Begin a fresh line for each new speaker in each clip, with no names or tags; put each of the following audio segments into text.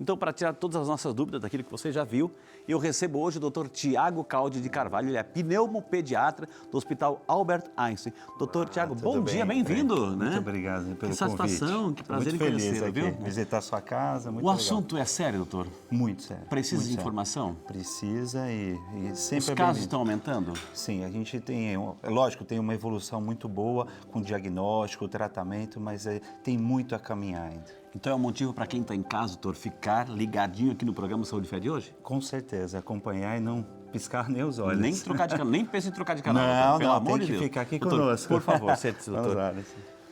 Então, para tirar todas as nossas dúvidas daquilo que você já viu, eu recebo hoje o Dr. Tiago Caldi de Carvalho, ele é pneumopediatra do Hospital Albert Einstein. Dr. Tiago, bom dia, bem-vindo, né?
Muito obrigado pelo convite.
Que satisfação, que prazer em conhecê-lo, viu?
Visitar a sua casa, muito
O
legal.
assunto é sério, doutor?
Muito sério.
Precisa
muito
de
sério.
informação?
Precisa e sempre
Os
é
casos
bem-vindo.
estão aumentando?
Sim, a gente tem, lógico, tem uma evolução muito boa com diagnóstico, tratamento, mas tem muito a caminhar ainda.
Então é um motivo para quem está em casa, doutor, ficar ligadinho aqui no programa Saúde e Fé de hoje?
Com certeza, acompanhar e não piscar nem os olhos.
Nem trocar de canal, nem pense em trocar de canal,
Não,
doutor, pelo
não,
amor
tem
de
que
Deus.
ficar aqui
Doutor,
conosco.
por favor, sente-se, doutor.
Vamos lá.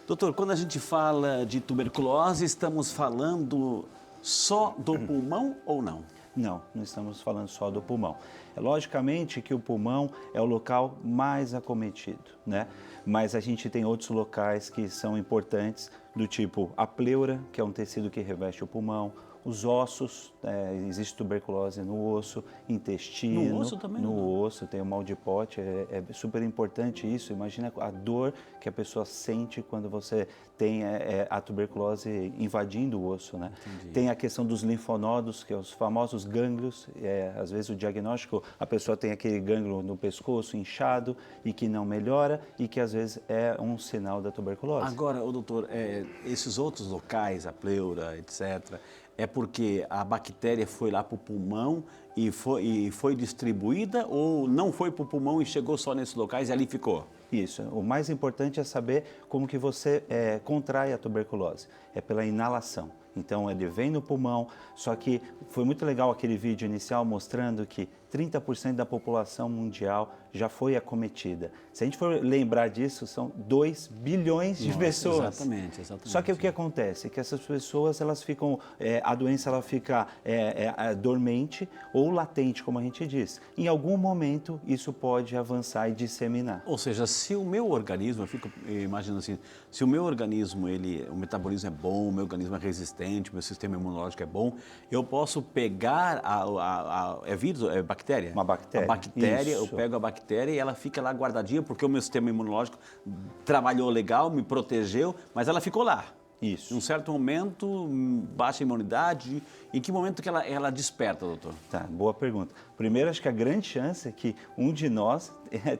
Doutor, quando a gente fala de tuberculose, estamos falando só do pulmão ou não?
Não, não estamos falando só do pulmão. É logicamente que o pulmão é o local mais acometido, né? Mas a gente tem outros locais que são importantes, do tipo a pleura, que é um tecido que reveste o pulmão, os ossos, existe tuberculose no osso, intestino.
No osso também?
No osso, tem o mal de Pote, é super importante isso. Imagina a dor que a pessoa sente quando você tem a tuberculose invadindo o osso, né?
Entendi.
Tem a questão dos linfonodos, que é os famosos gânglios. Às vezes o diagnóstico, a pessoa tem aquele gânglio no pescoço inchado e que não melhora e que às vezes é um sinal da tuberculose.
Agora, doutor, esses outros locais, a pleura, etc., é porque a bactéria foi lá para o pulmão e foi distribuída ou não foi para o pulmão e chegou só nesses locais e ali ficou?
Isso. O mais importante é saber como que você contrai a tuberculose. É pela inalação. Então, ele vem no pulmão, só que foi muito legal aquele vídeo inicial mostrando que 30% da população mundial já foi acometida. Se a gente for lembrar disso, são 2 bilhões de pessoas.
Exatamente.
Só que o que acontece? Que essas pessoas, elas ficam, a doença ela fica dormente ou latente, como a gente diz. Em algum momento, isso pode avançar e disseminar.
Ou seja, se o meu organismo, eu fico imaginando assim, se o meu organismo, o metabolismo é bom, o meu organismo é resistente, o meu sistema imunológico é bom, eu posso pegar é vírus, é bactéria?
Uma bactéria.
A bactéria,
Isso.
eu pego a bactéria e ela fica lá guardadinha porque o meu sistema imunológico trabalhou legal, me protegeu, mas ela ficou lá.
Isso.
Em um certo momento, baixa a imunidade. Em que momento que ela desperta, doutor?
Tá, boa pergunta. Primeiro, acho que a grande chance é que um de nós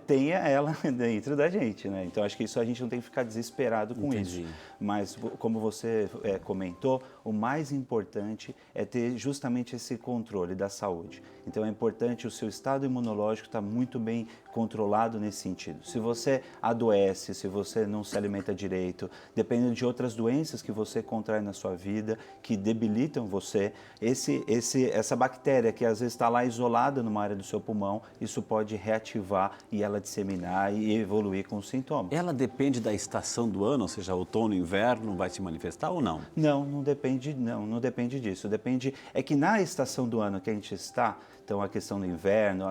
tenha ela dentro da gente, né? Então, acho que isso a gente não tem que ficar desesperado com
Entendi.
isso. Mas, como você comentou, o mais importante é ter justamente esse controle da saúde. Então, é importante o seu estado imunológico estar muito bem controlado nesse sentido. Se você adoece, se você não se alimenta direito, dependendo de outras doenças que você contrai na sua vida, que debilitam você, essa bactéria que às vezes está lá isolada numa área do seu pulmão, isso pode reativar e ela disseminar e evoluir com os sintomas.
Ela depende da estação do ano, ou seja, outono, inverno, vai se manifestar ou não?
Não depende disso. É que na estação do ano que a gente está, então a questão do inverno,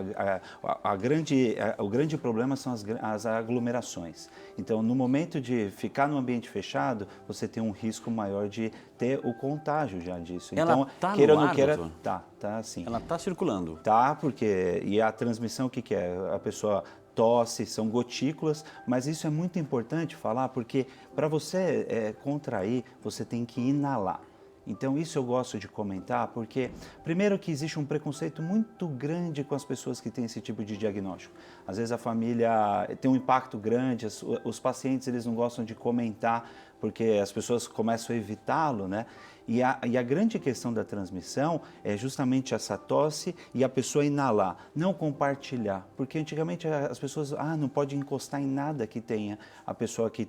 o grande problema são as aglomerações. Então, no momento de ficar no ambiente fechado, você tem um risco maior de ter o contágio já disso.
Ela
Então,
tá
queira
no
ou não
ar,
queira,
doutor?
tá sim.
Ela está circulando.
Tá, porque e a transmissão o que é? A pessoa tosse, são gotículas, mas isso é muito importante falar porque para você contrair, você tem que inalar. Então, isso eu gosto de comentar porque, primeiro, que existe um preconceito muito grande com as pessoas que têm esse tipo de diagnóstico. Às vezes a família tem um impacto grande, os pacientes eles não gostam de comentar porque as pessoas começam a evitá-lo, né? E a grande questão da transmissão é justamente essa tosse e a pessoa inalar, não compartilhar. Porque antigamente as pessoas, não pode encostar em nada que tenha a pessoa que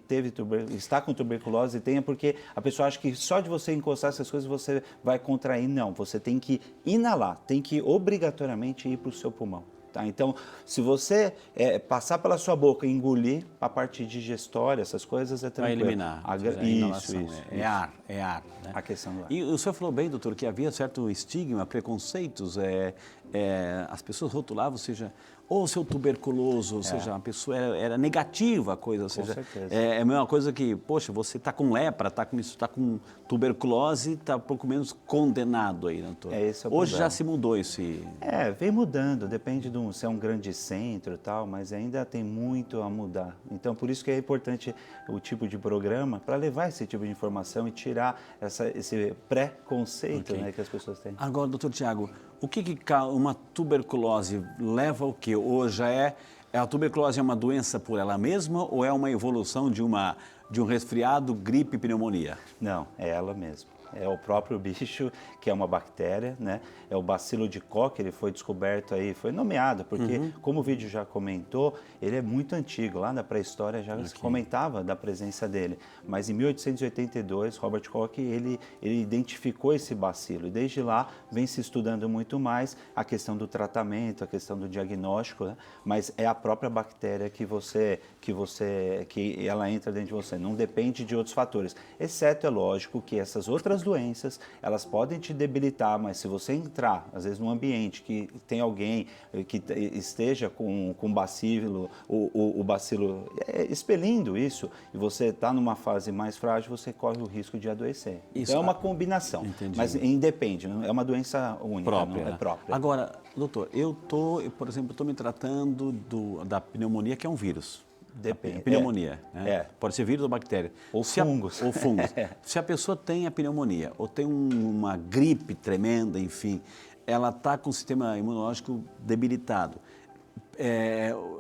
está com tuberculose tenha, porque a pessoa acha que só de você encostar essas coisas você vai contrair. Não, você tem que inalar, tem que obrigatoriamente ir para o seu pulmão. Tá? Então, se você passar pela sua boca e engolir, a parte digestória, essas coisas é tranquilo.
Vai eliminar.
Isso.
É ar. Né?
A questão do ar.
E o senhor falou bem, doutor, que havia certo estigma, preconceitos, as pessoas rotulavam, ou seja, ou seu tuberculoso, ou seja, a pessoa era negativa a coisa, ou seja,
certeza.
é a mesma coisa que, poxa, você está com lepra, está com isso, está com tuberculose, está um pouco menos condenado aí, doutor.
Esse é o
Hoje
problema.
já se mudou esse...
Vem mudando, depende se é um grande centro e tal, mas ainda tem muito a mudar. Então, por isso que é importante o tipo de programa para levar esse tipo de informação e tirar esse preconceito, né, que as pessoas têm.
Agora, doutor Tiago, o que uma tuberculose leva ao quê? Ou já a tuberculose é uma doença por ela mesma ou é uma evolução de um resfriado, gripe e pneumonia?
Não, é ela mesma. É o próprio bicho, que é uma bactéria, né? É o bacilo de Koch, ele foi descoberto aí, foi nomeado, porque, como o vídeo já comentou, ele é muito antigo. Lá na pré-história já se comentava da presença dele. Mas em 1882, Robert Koch, ele identificou esse bacilo. E desde lá vem se estudando muito mais a questão do tratamento, a questão do diagnóstico, né? Mas é a própria bactéria que ela entra dentro de você. Não depende de outros fatores. Exceto, é lógico, que essas outras doenças, elas podem te debilitar, mas se você entrar, às vezes, num ambiente que tem alguém que esteja com bacilo, o bacilo expelindo isso, e você está numa fase mais frágil, você corre o risco de adoecer.
Isso,
Então, é uma combinação, mas independe, não é uma doença única,
Própria,
não é
né?
própria.
Agora, doutor, por exemplo, estou me tratando da pneumonia, que é um vírus.
Depende.
Pneumonia, né? Pode ser vírus ou bactéria.
Ou fungos.
Ou fungos. Se a pessoa tem a pneumonia ou tem uma gripe tremenda, enfim, ela está com o sistema imunológico debilitado.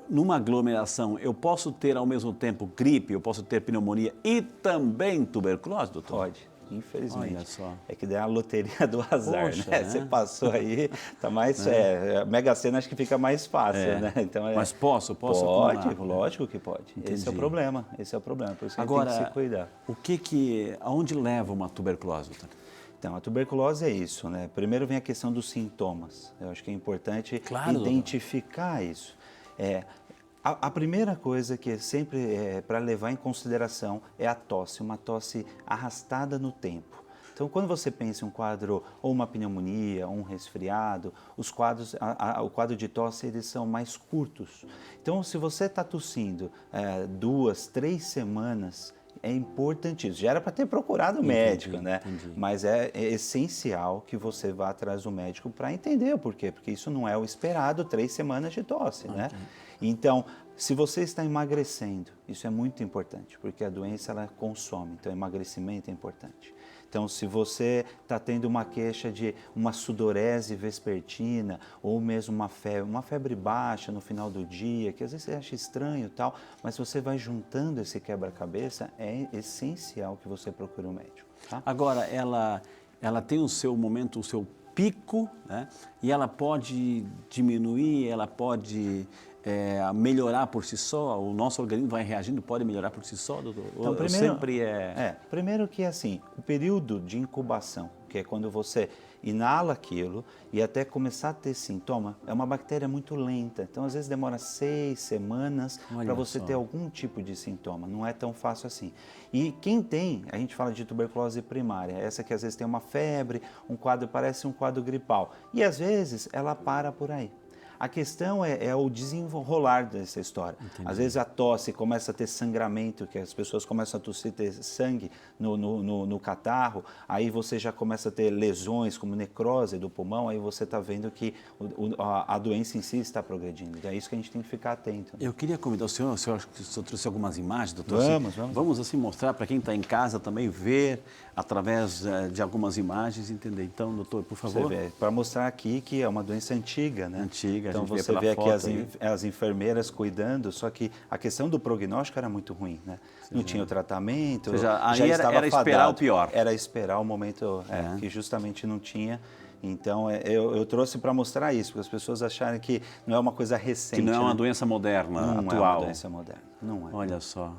Numa aglomeração, eu posso ter ao mesmo tempo gripe, eu posso ter pneumonia e também tuberculose, doutor?
Pode. Infelizmente.
Olha só.
É que é a loteria do azar,
Poxa,
né?
né?
Você passou aí, tá mais... a Mega Sena acho que fica mais fácil, né? Então,
Mas posso
Pode,
acumular, né?
lógico que pode. Esse é o problema, por isso que
Agora,
tem que se cuidar.
aonde leva uma tuberculose, doutor?
Então, a tuberculose é isso, né? Primeiro vem a questão dos sintomas. Eu acho que é importante identificar isso. A primeira coisa que sempre para levar em consideração é a tosse, uma tosse arrastada no tempo. Então, quando você pensa em um quadro, ou uma pneumonia, ou um resfriado, os quadros, o quadro de tosse, eles são mais curtos. Então, se você está tossindo 2, 3 semanas, é importantíssimo. Já era para ter procurado o médico, né?
Entendi.
Mas é essencial que você vá atrás do médico para entender o porquê. Porque isso não é o esperado, 3 semanas de tosse, né? Então, se você está emagrecendo, isso é muito importante, porque a doença ela consome, então emagrecimento é importante. Então, se você está tendo uma queixa de uma sudorese vespertina ou mesmo uma febre baixa no final do dia, que às vezes você acha estranho e tal, mas você vai juntando esse quebra-cabeça, é essencial que você procure um médico. Tá?
Agora, ela tem o seu momento, o seu pico, né? E ela pode diminuir, ela pode melhorar por si só, o nosso organismo vai reagindo, pode melhorar por si só, doutor?
Então, primeiro que assim, o período de incubação, que é quando você inala aquilo e até começar a ter sintoma, é uma bactéria muito lenta. Então, às vezes demora 6 semanas para você ter algum tipo de sintoma. Não é tão fácil assim. E quem tem, a gente fala de tuberculose primária, essa que às vezes tem uma febre, parece um quadro gripal. E às vezes ela para por aí. A questão é o desenrolar dessa história. Entendi. Às vezes a tosse começa a ter sangramento, que as pessoas começam a tossir, ter sangue no catarro, aí você já começa a ter lesões como necrose do pulmão, aí você está vendo que a doença em si está progredindo. É isso que a gente tem que ficar atento. Né?
Eu queria convidar o senhor trouxe algumas imagens, doutor.
Vamos.
Vamos assim mostrar para quem está em casa também ver através de algumas imagens, entender. Então, doutor, por favor.
Para mostrar aqui que é uma doença antiga, né?
Antiga.
Então você vê aqui as enfermeiras cuidando, só que a questão do prognóstico era muito ruim, né? Não tinha o tratamento, já estava
era esperar o pior.
Era esperar o momento que justamente não tinha. Então eu trouxe para mostrar isso, para as pessoas acharem que não é uma coisa recente.
Que não é uma doença moderna,
não
atual.
Não é uma doença moderna, não é.
Olha só.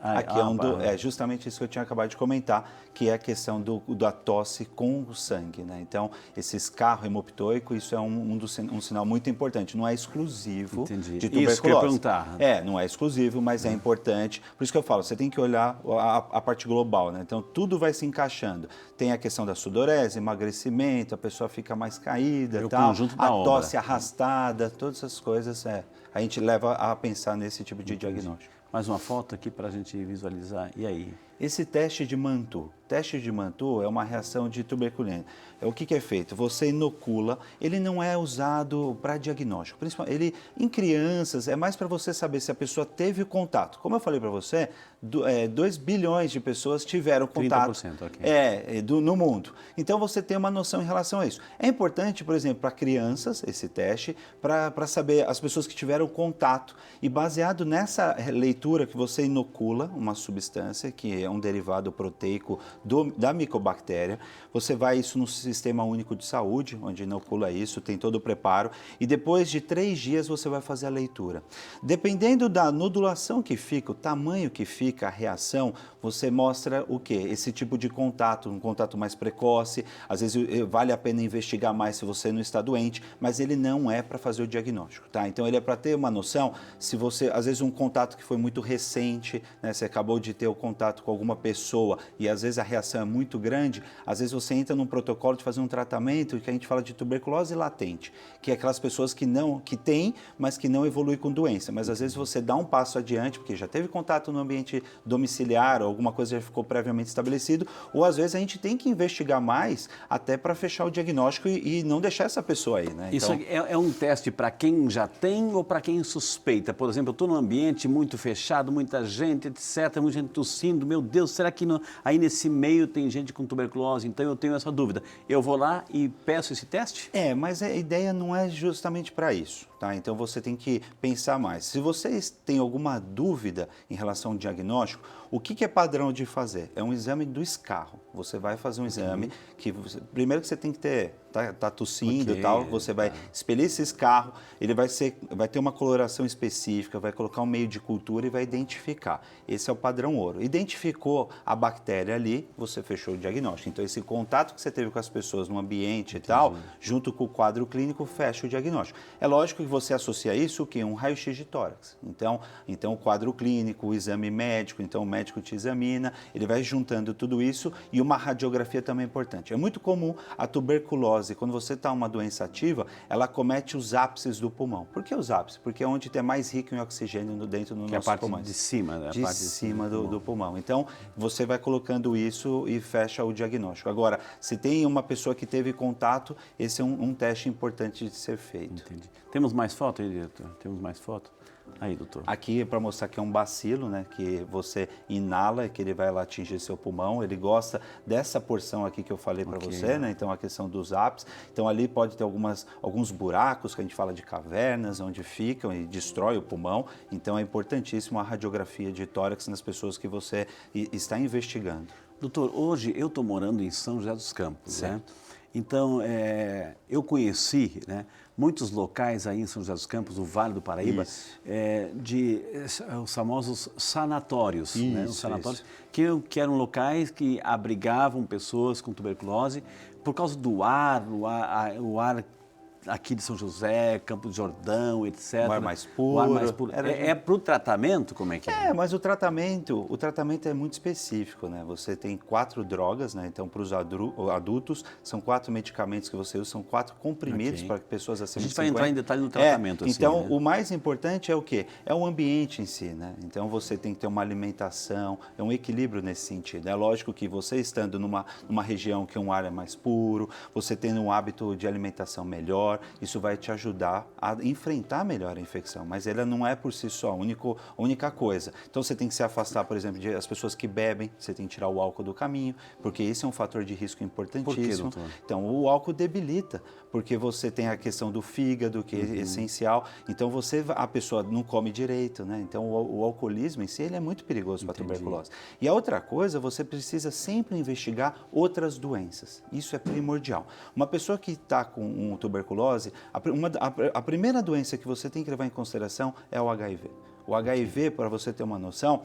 Aqui é justamente isso que eu tinha acabado de comentar, que é a questão da tosse com o sangue, né? Então, esse escarro hemoptoico, isso é um sinal muito importante. Não é exclusivo de tuberculose.
Isso que eu ia perguntar.
Não é exclusivo, mas é importante. Por isso que eu falo, você tem que olhar a parte global, né? Então, tudo vai se encaixando. Tem a questão da sudorese, emagrecimento, a pessoa fica mais caída, a tosse arrastada, todas essas coisas, a gente leva a pensar nesse tipo de diagnóstico.
Mais uma foto aqui para a gente visualizar. E aí?
Esse teste de Mantoux. Teste de Mantoux é uma reação de tuberculina. O que é feito? Você inocula, ele não é usado para diagnóstico. Ele, em crianças, é mais para você saber se a pessoa teve contato. Como eu falei para você, 2 bilhões de pessoas tiveram contato
30%, okay.
No mundo. Então, você tem uma noção em relação a isso. É importante, por exemplo, para crianças, esse teste, para saber as pessoas que tiveram contato. E baseado nessa leitura que você inocula uma substância, que é um derivado proteico da micobactéria, você vai isso no Sistema Único de Saúde, onde inocula isso, tem todo o preparo, e depois de 3 dias você vai fazer a leitura. Dependendo da nodulação que fica, o tamanho que fica, a reação, você mostra o quê? Esse tipo de contato, um contato mais precoce, às vezes vale a pena investigar mais se você não está doente, mas ele não é para fazer o diagnóstico, tá? Então ele é para ter uma noção, se você, às vezes um contato que foi muito recente, né, você acabou de ter o contato com alguma pessoa e às vezes a reação é muito grande, às vezes você entra num protocolo de fazer um tratamento que a gente fala de tuberculose latente, que é aquelas pessoas que têm, mas que não evoluem com doença, mas às vezes você dá um passo adiante, porque já teve contato no ambiente domiciliar, ou alguma coisa já ficou previamente estabelecido, ou às vezes a gente tem que investigar mais até para fechar o diagnóstico e não deixar essa pessoa aí, né?
Isso é um teste para quem já tem ou para quem suspeita? Por exemplo, eu estou num ambiente muito fechado, muita gente, etc., muita gente tossindo, meu Deus, será que aí nesse meio tem gente com tuberculose? Então eu tenho essa dúvida. Eu vou lá e peço esse teste?
Mas a ideia não é justamente para isso, tá? Então você tem que pensar mais. Se vocês têm alguma dúvida em relação ao diagnóstico, o que é padrão de fazer? É um exame do escarro. Você vai fazer um exame que primeiro que você tem que ter, tá tossindo e tal, você vai expelir esse escarro, ele vai ter uma coloração específica, vai colocar um meio de cultura e vai identificar. Esse é o padrão ouro. Identificou a bactéria ali, você fechou o diagnóstico. Então esse contato que você teve com as pessoas no ambiente e tal, junto com o quadro clínico, fecha o diagnóstico. É lógico que você associa isso que um raio-x de tórax. Então o quadro clínico, o exame médico, então o médico te examina, ele vai juntando tudo isso e uma radiografia também é importante. É muito comum a tuberculose, quando você está uma doença ativa, ela comete os ápices do pulmão. Por que os ápices? Porque é onde é mais rico em oxigênio dentro do nosso pulmão.
De cima, né?
De cima do pulmão. Então, você vai colocando isso e fecha o diagnóstico. Agora, se tem uma pessoa que teve contato, esse é um teste importante de ser feito.
Entendi. Temos mais foto aí, diretor? Temos mais foto? Aí, doutor.
Aqui é para mostrar que é um bacilo, né? Que você inala, que ele vai lá atingir seu pulmão. Ele gosta dessa porção aqui que eu falei para você, né? Então a questão dos ápices. Então ali pode ter alguns buracos que a gente fala de cavernas, onde ficam e destrói o pulmão. Então é importantíssimo a radiografia de tórax nas pessoas que você está investigando.
Doutor, hoje eu estou morando em São José dos Campos, né? Então, eu conheci, né, muitos locais aí em São José dos Campos, o Vale do Paraíba, os famosos sanatórios, né, os sanatórios que eram locais que abrigavam pessoas com tuberculose por causa do ar, o ar aqui de São José, Campo de Jordão, etc.
O ar mais puro.
O ar mais puro. É para o tratamento? Como é que é?
Mas o tratamento é muito específico, né? Você tem 4 drogas, né? Então, para os adultos, são 4 medicamentos que você usa, são 4 comprimidos para pessoas acima de 50.
A gente vai entrar em detalhe no tratamento.
Então,
né?
O mais importante é o quê? É o ambiente em si, né? Então, você tem que ter uma alimentação, é um equilíbrio nesse sentido. É lógico que você estando numa região que um ar é mais puro, você tendo um hábito de alimentação melhor, isso vai te ajudar a enfrentar melhor a infecção, mas ela não é por si só a única coisa. Então você tem que se afastar, por exemplo, das pessoas que bebem, você tem que tirar o álcool do caminho, porque esse é um fator de risco importantíssimo.
Por quê, doutor?
Então o álcool debilita, porque você tem a questão do fígado, que é essencial, então a pessoa não come direito, né? Então o alcoolismo em si ele é muito perigoso para a tuberculose. E a outra coisa, você precisa sempre investigar outras doenças, isso é primordial. Uma pessoa que está com tuberculose, a primeira doença que você tem que levar em consideração é o HIV. O HIV, para você ter uma noção,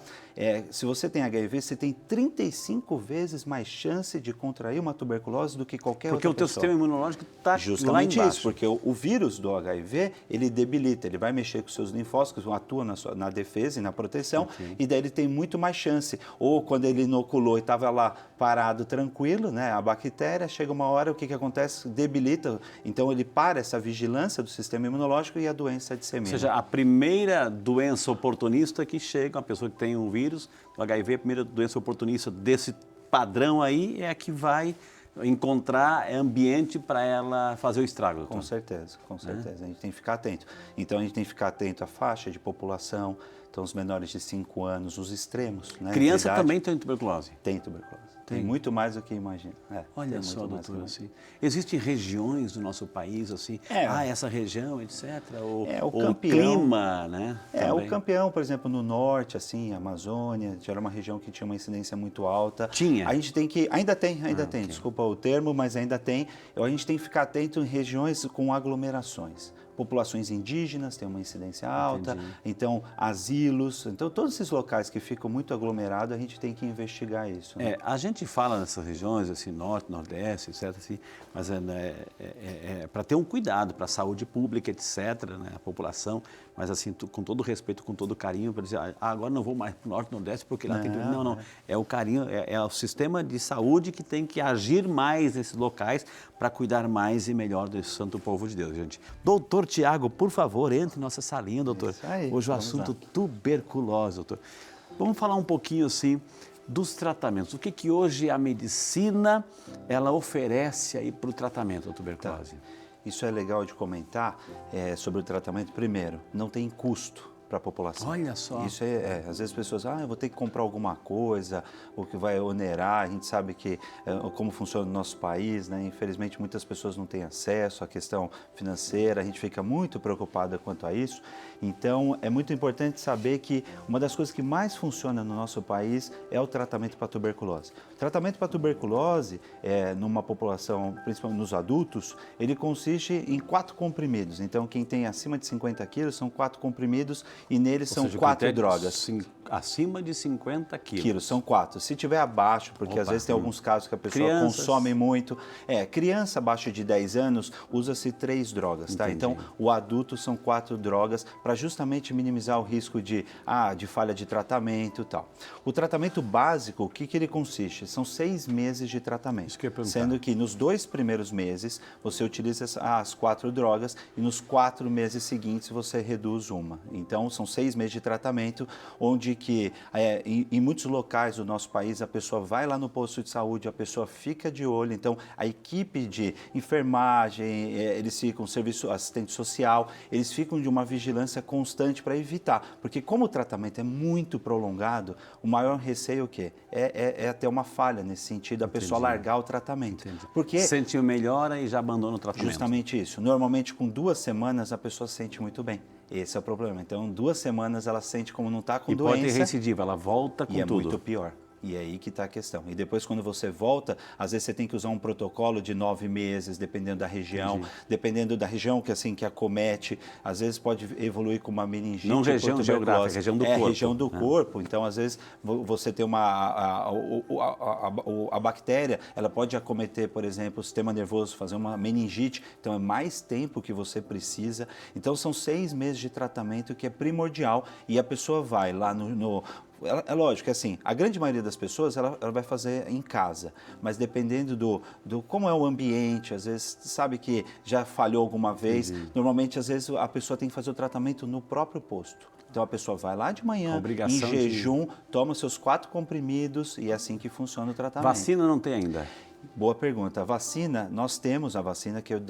se você tem HIV, você tem 35 vezes mais chance de contrair uma tuberculose do que qualquer outra pessoa.
Porque o teu sistema imunológico está lá
Justamente
embaixo.
isso, porque o vírus do HIV, ele debilita, ele vai mexer com os seus linfócitos, atua na defesa e na proteção, e daí ele tem muito mais chance. Ou quando ele inoculou e estava lá parado, tranquilo, né, a bactéria, chega uma hora, o que acontece? Debilita, então ele para essa vigilância do sistema imunológico e a doença dissemina.
Ou seja, a primeira doença oportunista que chega, uma pessoa que tem um vírus, o HIV, a primeira doença oportunista desse padrão aí é a que vai encontrar ambiente para ela fazer o estrago.
Com certeza, com certeza. A gente tem que ficar atento. Então, a gente tem que ficar atento à faixa de população, então os menores de 5 anos, os extremos. Né,
criança também tem tuberculose?
Tem tuberculose. Tem muito mais do que imagina.
Olha só, doutor, assim. Existem regiões do nosso país, assim, essa região, etc. O clima, né?
O campeão, por exemplo, no norte, assim, a Amazônia, já era uma região que tinha uma incidência muito alta.
Tinha?
A gente tem que, ainda tem, desculpa o termo, mas ainda tem. A gente tem que ficar atento em regiões com aglomerações. Populações indígenas têm uma incidência alta, então asilos, então todos esses locais que ficam muito aglomerados, a gente tem que investigar isso. Né?
A gente fala nessas regiões, assim, norte, nordeste, etc., assim, mas para ter um cuidado para a saúde pública, etc., né, a população, mas assim, com todo respeito, com todo carinho, para dizer, agora não vou mais para o norte, nordeste, porque lá tem... Não, é o carinho, é o sistema de saúde que tem que agir mais nesses locais para cuidar mais e melhor desse santo povo de Deus, gente. Doutor Tiago, por favor, entre em nossa salinha, doutor.
Isso aí,
hoje o assunto tuberculose, doutor. Vamos falar um pouquinho, assim, dos tratamentos. O que hoje a medicina, ela oferece aí para o tratamento da tuberculose?
Isso é legal de comentar sobre o tratamento. Primeiro, não tem custo para a população.
Olha só.
Isso às vezes as pessoas, eu vou ter que comprar alguma coisa, o que vai onerar. A gente sabe que como funciona o nosso país, né? Infelizmente muitas pessoas não têm acesso à questão financeira, a gente fica muito preocupada quanto a isso. Então é muito importante saber que uma das coisas que mais funciona no nosso país é o tratamento para tuberculose. O tratamento para tuberculose, numa população, principalmente nos adultos, ele consiste em 4 comprimidos. Então quem tem acima de 50 quilos são 4 comprimidos e neles são 4 drogas.
Acima de 50 quilos.
São 4. Se tiver abaixo, porque às vezes tem alguns casos que a pessoa consome muito. Criança abaixo de 10 anos, usa-se 3 drogas, tá? Então, o adulto são 4 drogas para justamente minimizar o risco de falha de tratamento e tal. O tratamento básico, o que ele consiste? São 6 meses de tratamento.
Isso que eu ia perguntar.
Sendo que nos 2 primeiros meses, você utiliza as 4 drogas e nos 4 meses seguintes você reduz uma. Então, são 6 meses de tratamento, onde que em muitos locais do nosso país a pessoa vai lá no posto de saúde, a pessoa fica de olho, então a equipe de enfermagem, eles ficam, serviço assistente social, eles ficam de uma vigilância constante para evitar, porque como o tratamento é muito prolongado, o maior receio é o quê? É ter uma falha nesse sentido, a pessoa largar o tratamento. Porque
sentiu melhora e já abandona o tratamento.
Justamente isso. Normalmente com 2 semanas a pessoa se sente muito bem. Esse é o problema. Então, 2 semanas ela sente como não está com doença.
E pode ter recidiva, ela volta com tudo.
E é muito pior. E é aí que está a questão. E depois, quando você volta, às vezes você tem que usar um protocolo de 9 meses, dependendo da região. Dependendo da região que acomete, às vezes pode evoluir com uma meningite.
Não região geográfica, região do corpo.
Região do corpo. Então, às vezes, você tem a bactéria, ela pode acometer, por exemplo, o sistema nervoso, fazer uma meningite. Então, é mais tempo que você precisa. Então, são 6 meses de tratamento que é primordial. E a pessoa vai lá é lógico que assim, a grande maioria das pessoas ela vai fazer em casa, mas dependendo do como é o ambiente, às vezes sabe que já falhou alguma vez, normalmente às vezes a pessoa tem que fazer o tratamento no próprio posto. Então a pessoa vai lá de manhã, em jejum, toma seus 4 comprimidos e é assim que funciona o tratamento.
Vacina não tem ainda?
Boa pergunta. A vacina, nós temos a vacina que é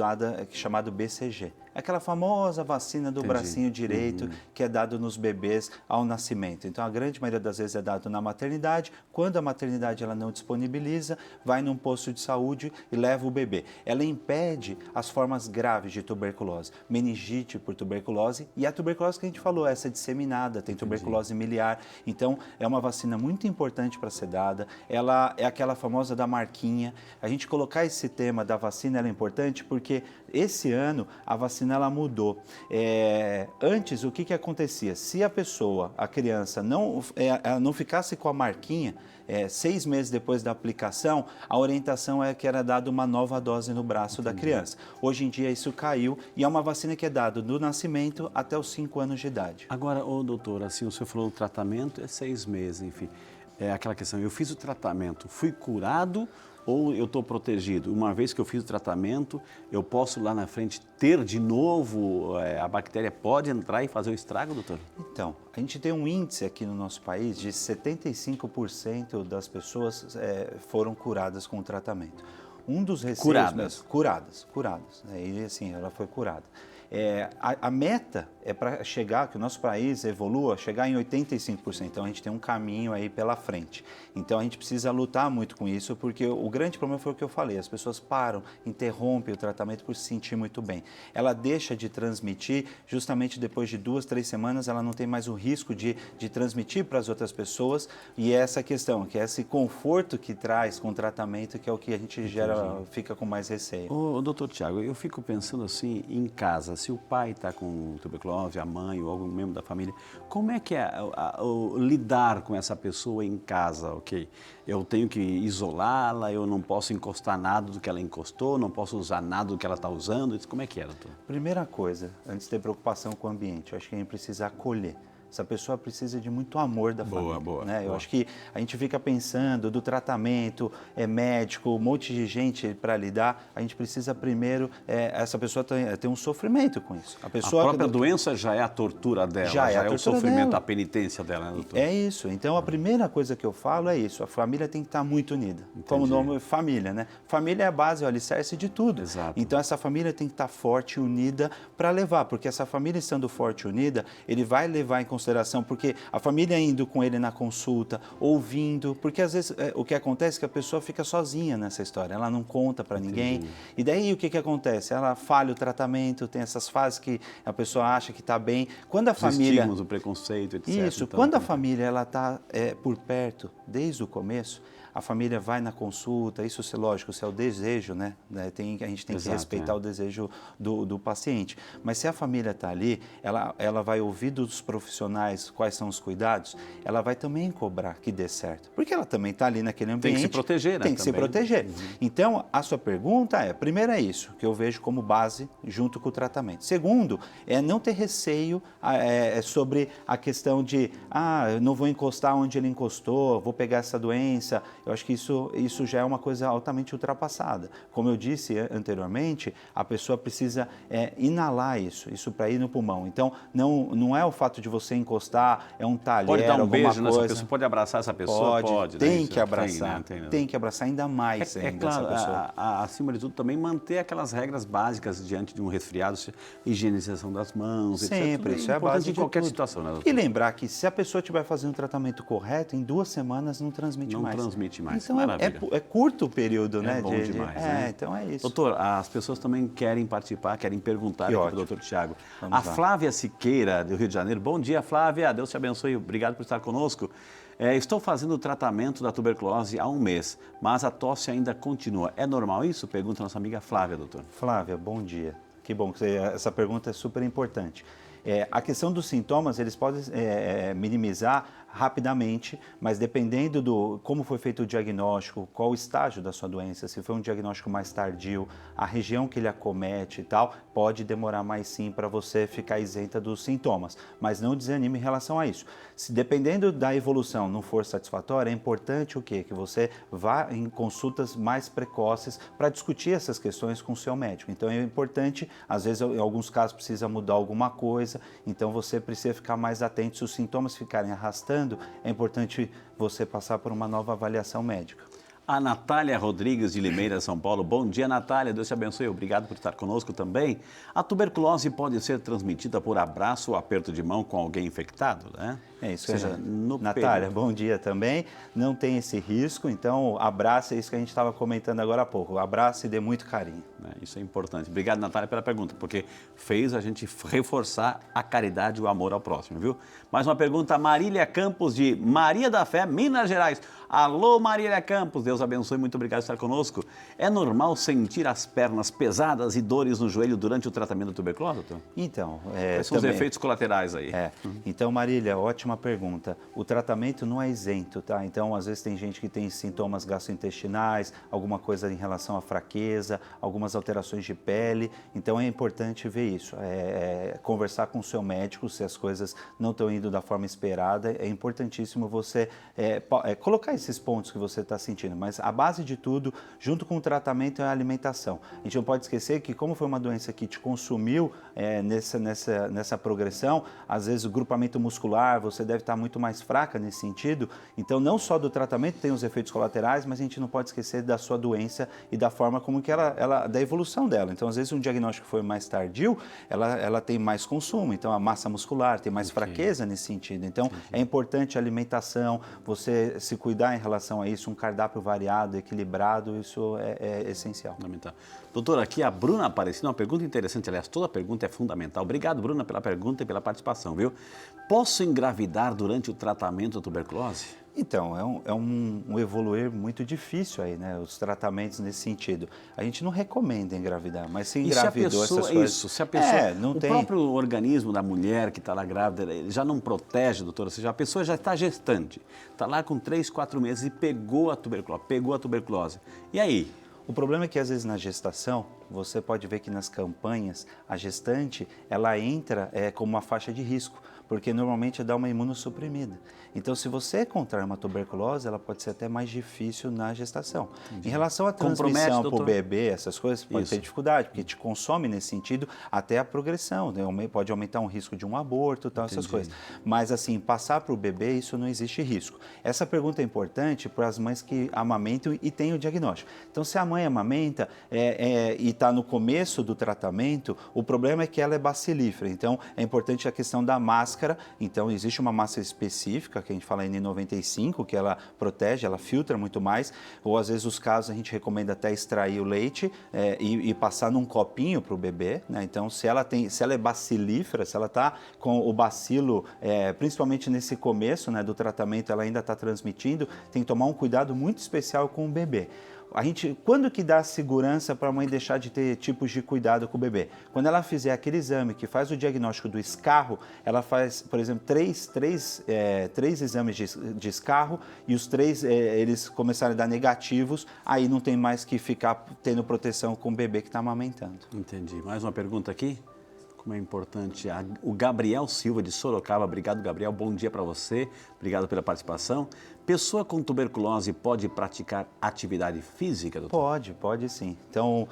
chamada BCG. É aquela famosa vacina do bracinho direito que é dado nos bebês ao nascimento. Então, a grande maioria das vezes é dado na maternidade. Quando a maternidade ela não disponibiliza, vai num posto de saúde e leva o bebê. Ela impede as formas graves de tuberculose, meningite por tuberculose e a tuberculose que a gente falou, essa disseminada, tem tuberculose miliar. Então, é uma vacina muito importante para ser dada. Ela é aquela famosa da marquinha. a gente colocar esse tema da vacina é importante porque esse ano a vacina ela mudou. Antes, o que acontecia? Se a pessoa, a criança, ela não ficasse com a marquinha, 6 meses depois da aplicação, a orientação é que era dada uma nova dose no braço da criança. Hoje em dia isso caiu e é uma vacina que é dada do nascimento até os 5 anos de idade.
Agora, doutor, assim, o senhor falou o tratamento é 6 meses, enfim. É aquela questão, eu fiz o tratamento, fui curado ou eu estou protegido? Uma vez que eu fiz o tratamento, eu posso lá na frente ter de novo, a bactéria pode entrar e fazer o estrago, doutor?
Então, a gente tem um índice aqui no nosso país de 75% das pessoas foram curadas com o tratamento. Um dos receios... Curadas. E assim, ela foi curada. A meta é para chegar, que o nosso país evolua, chegar em 85%. Então, a gente tem um caminho aí pela frente. Então, a gente precisa lutar muito com isso, porque o grande problema foi o que eu falei, as pessoas param, interrompem o tratamento por se sentir muito bem. Ela deixa de transmitir, justamente depois de 2, 3 semanas, ela não tem mais o risco de transmitir para as outras pessoas, e essa questão, que é esse conforto que traz com o tratamento, que é o que a gente fica com mais receio.
Doutor Tiago, eu fico pensando assim, em casa, se o pai está com tuberculose, a mãe ou algum membro da família, como é que é lidar com essa pessoa em casa, ok? Eu tenho que isolá-la, eu não posso encostar nada do que ela encostou, não posso usar nada do que ela está usando, como é que é, doutor?
Primeira coisa, antes de ter preocupação com o ambiente, eu acho que a gente precisa acolher. Essa pessoa precisa de muito amor da família. Né? Eu acho que a gente fica pensando do tratamento, médico, um monte de gente para lidar. A gente precisa primeiro, essa pessoa tem um sofrimento com isso.
A própria doença já é a tortura dela, já é o sofrimento, dela. A penitência dela, né, doutor?
É isso. Então, a primeira coisa que eu falo é isso. A família tem que estar muito unida. Entendi. Como o nome família, né? Família é a base, o alicerce de tudo.
Exato.
Então, essa família tem que estar forte, unida para levar. Porque essa família estando forte e unida, ele vai levar em consideração, porque a família indo com ele na consulta, ouvindo, porque às vezes o que acontece é que a pessoa fica sozinha nessa história, ela não conta para ninguém, e daí o que acontece? Ela falha o tratamento, tem essas fases que a pessoa acha que está bem, quando a família...
estigmas, o preconceito, etc.
Isso, então, quando a família está por perto, desde o começo, a família vai na consulta, isso é lógico, isso é o desejo, né? A gente tem que respeitar o desejo do paciente. Mas se a família está ali, ela vai ouvir dos profissionais quais são os cuidados, ela vai também cobrar que dê certo. Porque ela também está ali naquele ambiente.
Tem que se proteger, né?
Tem que se proteger. Então, a sua pergunta primeiro é isso, que eu vejo como base junto com o tratamento. Segundo, é não ter receio sobre a questão de, eu não vou encostar onde ele encostou, vou pegar essa doença. Eu acho que isso já é uma coisa altamente ultrapassada. Como eu disse anteriormente, a pessoa precisa inalar isso para ir no pulmão. Então, não é o fato de você encostar, é um talher,
pode dar um
alguma
beijo
coisa.
nessa pessoa, pode abraçar essa pessoa? Pode.
Tem que abraçar, tem que abraçar ainda mais
claro,
essa pessoa.
Acima de tudo, também manter aquelas regras básicas diante de um resfriado, higienização das mãos,
sempre,
etc.
Isso é a base de
qualquer
tudo.
Situação, né, doutor?
E lembrar que se a pessoa estiver fazendo o tratamento correto, em 2 semanas não transmite mais.
Não transmite mais,
então é curto o período, né?
É bom demais, né?
Então é isso.
Doutor, as pessoas também querem participar, querem perguntar aqui para o doutor Tiago.
Vamos lá.
Flávia Siqueira, do Rio de Janeiro. Bom dia, Flávia. Deus te abençoe. Obrigado por estar conosco. Estou fazendo o tratamento da tuberculose há 1 mês, mas a tosse ainda continua. É normal isso? Pergunta a nossa amiga Flávia, doutor.
Flávia, bom dia. Que bom que essa pergunta é super importante. A questão dos sintomas, eles podem minimizar rapidamente, mas dependendo do como foi feito o diagnóstico, qual o estágio da sua doença, se foi um diagnóstico mais tardio, a região que ele acomete e tal, pode demorar mais sim para você ficar isenta dos sintomas, mas não desanime em relação a isso. Se dependendo da evolução não for satisfatória, é importante o quê? Que você vá em consultas mais precoces para discutir essas questões com o seu médico. Então é importante, às vezes em alguns casos precisa mudar alguma coisa, então você precisa ficar mais atento. Se os sintomas ficarem arrastando, é importante você passar por uma nova avaliação médica.
A Natália Rodrigues de Limeira, São Paulo. Bom dia, Natália. Deus te abençoe. Obrigado por estar conosco também. A tuberculose pode ser transmitida por abraço ou aperto de mão com alguém infectado, né?
É isso, Natália, bom dia também. Não tem esse risco, então abraça, é isso que a gente estava comentando agora há pouco. Abraça e dê muito carinho.
Isso é importante. Obrigado, Natália, pela pergunta, porque fez a gente reforçar a caridade e o amor ao próximo, viu? Mais uma pergunta, Marília Campos, de Maria da Fé, Minas Gerais. Alô, Marília Campos, Deus abençoe, muito obrigado por estar conosco. É normal sentir as pernas pesadas e dores no joelho durante o tratamento da tuberculose, doutor?
Então,
Quais são os efeitos colaterais aí?
Então, Marília, ótima pergunta. O tratamento não é isento, tá? Então, às vezes tem gente que tem sintomas gastrointestinais, alguma coisa em relação à fraqueza, algumas alterações de pele. Então, é importante ver isso. Conversar com o seu médico se as coisas não estão indo da forma esperada. É importantíssimo você colocar esses pontos que você está sentindo. Mas a base de tudo, junto com o tratamento, é a alimentação. A gente não pode esquecer que, como foi uma doença que te consumiu nessa progressão, às vezes o grupamento muscular, você deve estar muito mais fraca nesse sentido. Então, não só do tratamento tem os efeitos colaterais, mas a gente não pode esquecer da sua doença e da forma como que da evolução dela. Então, às vezes um diagnóstico foi mais tardio, ela tem mais consumo, então a massa muscular tem mais fraqueza nesse sentido. Então, é importante a alimentação, você se cuidar em relação a isso, um cardápio variado, equilibrado, isso é essencial.
Fundamental. Doutor, aqui a Bruna Aparecida, uma pergunta interessante, aliás, toda pergunta é fundamental. Obrigado, Bruna, pela pergunta e pela participação, viu? Posso engravidar durante o tratamento da tuberculose?
Então, é um evoluir muito difícil aí, né? Os tratamentos nesse sentido. A gente não recomenda engravidar, mas se engravidou essas coisas...
Isso, se a pessoa... o próprio organismo da mulher que está lá grávida, ele já não protege, doutora, ou seja, a pessoa já está gestante, está lá com 3, 4 meses e pegou a tuberculose. E aí?
O problema é que, às vezes, na gestação, você pode ver que nas campanhas, a gestante, ela entra como uma faixa de risco, porque normalmente dá uma imunossuprimida. Então, se você contrair uma tuberculose, ela pode ser até mais difícil na gestação. Entendi. Em relação à transmissão para o bebê, essas coisas, pode ter dificuldade, porque te consome nesse sentido até a progressão, né? Pode aumentar o risco de um aborto, tal, essas coisas. Mas, assim, passar para o bebê, isso não existe risco. Essa pergunta é importante para as mães que amamentam e têm o diagnóstico. Então, se a mãe amamenta e está no começo do tratamento, o problema é que ela é bacilífera. Então, é importante a questão da máscara. Então, existe uma máscara específica, que a gente fala N95, que ela protege, ela filtra muito mais. Ou, às vezes, os casos a gente recomenda até extrair o leite e passar num copinho para o bebê, né? Então, se ela é bacilífera, se ela está com o bacilo, principalmente nesse começo, né, do tratamento, ela ainda está transmitindo, tem que tomar um cuidado muito especial com o bebê. Quando que dá segurança para a mãe deixar de ter tipos de cuidado com o bebê? Quando ela fizer aquele exame que faz o diagnóstico do escarro, ela faz, por exemplo, três exames de escarro e os 3 eles começarem a dar negativos, aí não tem mais que ficar tendo proteção com o bebê que está amamentando.
Entendi. Mais uma pergunta aqui? Como é importante. O Gabriel Silva de Sorocaba, obrigado, Gabriel, bom dia para você, obrigado pela participação. Pessoa com tuberculose pode praticar atividade física, doutor?
Pode sim. Então,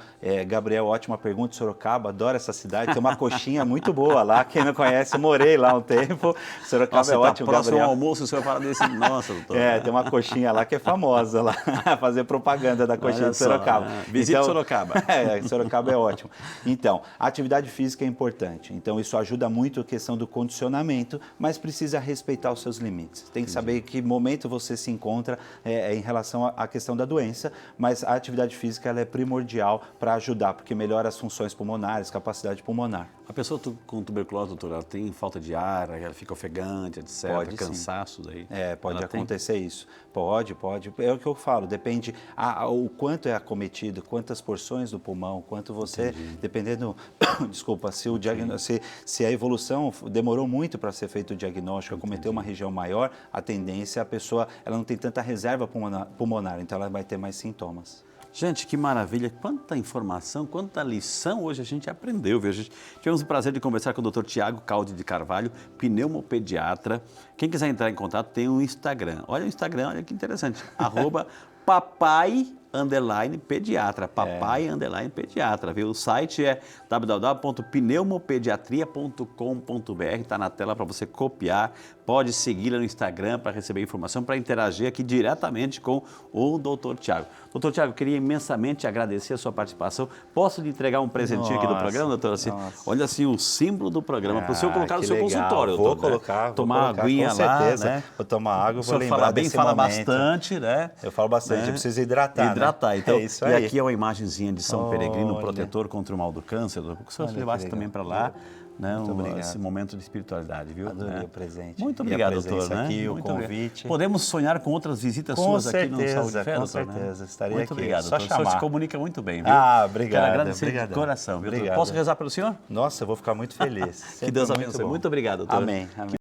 Gabriel, ótima pergunta, Sorocaba, adoro essa cidade, tem uma coxinha muito boa lá, quem não conhece, eu morei lá um tempo, Sorocaba é ótimo,
próximo
Gabriel.
Ao almoço o senhor fala desse, nossa, doutor.
Tem uma coxinha lá que é famosa lá, fazer propaganda da coxinha de Sorocaba.
Visite Sorocaba.
Sorocaba é ótimo. Então, a atividade física é importante, então isso ajuda muito a questão do condicionamento, mas precisa respeitar os seus limites. Tem que saber em que momento você se encontra em relação à questão da doença, mas a atividade física ela é primordial para ajudar, porque melhora as funções pulmonares, capacidade pulmonar.
A pessoa com tuberculose, doutor, ela tem falta de ar, ela fica ofegante, etc.,
pode,
cansaço daí?
Pode acontecer isso. Pode. É o que eu falo, depende o quanto é acometido, quantas porções do pulmão, quanto você, dependendo, desculpa, se a evolução demorou muito para ser feito o diagnóstico, acometeu uma região maior, a tendência a pessoa ela não tem tanta reserva pulmonar, então ela vai ter mais sintomas.
Gente, que maravilha, quanta informação, quanta lição hoje a gente aprendeu, viu? Tivemos o prazer de conversar com o Dr. Tiago Caldi de Carvalho, pneumopediatra. Quem quiser entrar em contato tem um Instagram. Olha o Instagram, olha que interessante, @papai_pediatra, papai_pediatra, viu? O site é www.pneumopediatria.com.br, está na tela para você copiar, pode seguir no Instagram para receber informação, para interagir aqui diretamente com o Dr. Tiago. Dr. Tiago, queria imensamente agradecer a sua participação. Posso lhe entregar um presentinho aqui do programa, doutor? Assim, olha assim, o símbolo do programa, para o senhor colocar no seu consultório.
Vou colocar,
tomar uma aguinha
com certeza.
Lá, né?
Vou tomar água, vou lembrar desse
fala
momento.
bastante, né?
Eu falo bastante, eu preciso hidratar.
hidratar. Então,
É isso
e
aí.
aqui é uma imagenzinha de São Peregrino,
Olha.
protetor contra o mal do câncer. Eu que o senhor
Olha que
levasse
legal.
também para lá, né,
Muito obrigado.
esse momento de espiritualidade, viu?
Adorei o presente.
Muito
E a
obrigado,
presença
doutor. Né?
aqui, o
Muito obrigado.
convite.
Podemos sonhar com outras visitas
Com
suas aqui no
certeza,
Saúde e Fé,
com
doutor, né?
certeza. Estarei
Muito
aqui.
obrigado,
Só
doutor. O senhor se
chamar.
comunica muito bem, viu?
Ah, obrigado.
Quero agradecer
obrigado.
de coração, viu?
Obrigado.
Posso rezar pelo senhor?
Nossa, eu vou ficar muito feliz.
Que
Sempre
Deus
muito
abençoe.
bom.
Muito obrigado, doutor.
Amém. Amém.